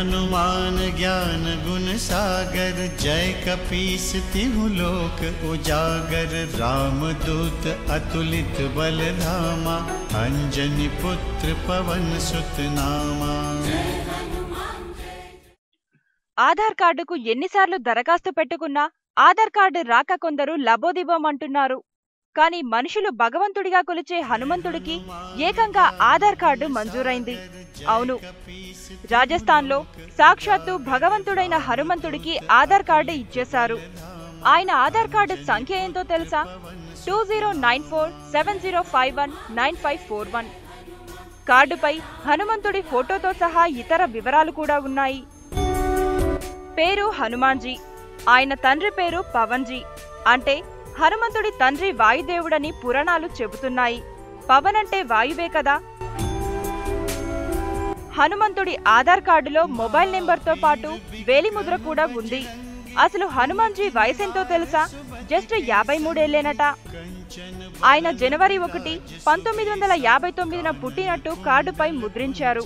हनुमान ज्ञान गुण सागर, जय कपीस तिहु लोक उजागर। रामदूत अतुलित बल धामा, अंजनी पुत्र पवन सुत नामा। ఆధార్ కార్డుకు ఎన్నిసార్లు దరఖాస్తు పెట్టుకున్నా ఆధార్ కార్డు రాక కొందరు లబోదిబోం అంటున్నారు. కానీ మనుషులు భగవంతుడిగా కొలిచే హనుమంతుడికి ఏకంగా ఆధార్ కార్డు మంజూరైంది. అవును, రాజస్థాన్లో సాక్షాత్తు భగవంతుడైన హనుమంతుడికి ఆధార్ కార్డు ఇచ్చేశారు. ఆయన ఆధార్ కార్డు సంఖ్య ఏంటో తెలుసా? 209470519541. కార్డుపై హనుమంతుడి ఫోటోతో సహా ఇతర వివరాలు కూడా ఉన్నాయి. పేరు హనుమాన్జీ. ఆయన తండ్రి పేరు పవన్జీ. అంటే హనుమంతుడి తండ్రి వాయుదేవుడని పురాణాలు చెబుతున్నాయి. పవన్ అంటే వాయువే కదా. హనుమంతుడి ఆధార్ కార్డులో మొబైల్ నెంబర్తో పాటు వేలిముద్ర కూడా ఉంది. అసలు హనుమాన్జీ వయసెంతో తెలుసా? జస్ట్ 53 ఏళ్లేనట. ఆయన జనవరి 1, 1959న పుట్టినట్టు కార్డుపై ముద్రించారు.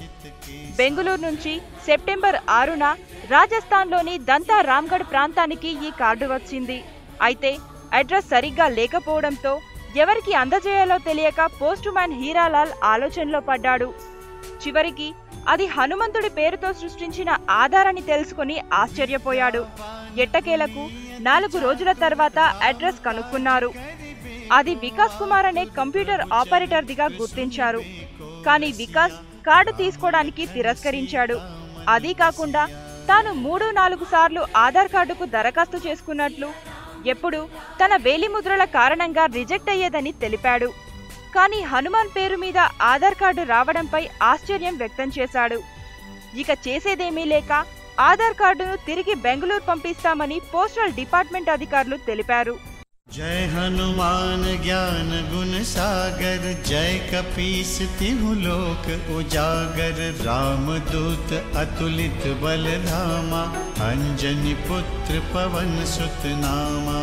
బెంగుళూరు నుంచి సెప్టెంబర్ 6న రాజస్థాన్లోని దంతా రామ్గఢ్ ప్రాంతానికి ఈ కార్డు వచ్చింది. అయితే అడ్రస్ సరిగ్గా లేకపోవడంతో ఎవరికి అందజేయాలో తెలియక పోస్ట్ మ్యాన్ హీరాలాల్ ఆలోచనలో పడ్డాడు. చివరికి అది హనుమంతుడి పేరుతో సృష్టించిన ఆధార్ అని తెలుసుకుని ఆశ్చర్యపోయాడు. ఎట్టకేలకు 4 రోజుల తర్వాత అడ్రస్ కనుక్కున్నారు. అది వికాస్ కుమార్ అనే కంప్యూటర్ ఆపరేటర్దిగా గుర్తించారు. కానీ వికాస్ కార్డు తీసుకోవడానికి తిరస్కరించాడు. అదీ కాకుండా తాను 3-4 సార్లు ఆధార్ కార్డుకు దరఖాస్తు చేసుకున్నట్లు, ఎప్పుడు తన వేలిముద్రల కారణంగా రిజెక్ట్ అయ్యేదని తెలిపాడు. కానీ హనుమాన్ పేరు మీద ఆధార్ కార్డు రావడంపై ఆశ్చర్యం వ్యక్తం చేశాడు. ఇక చేసేదేమీ లేక ఆధార్ కార్డును తిరిగి బెంగళూరు పంపిస్తామని పోస్టల్ డిపార్ట్మెంట్ అధికారులు తెలిపారు. जय हनुमान ज्ञान गुण सागर, जय कपीस तिहु लोक उजागर। रामदूत अतुलित बल धामा, अंजनी पुत्र पवन सुत नामा।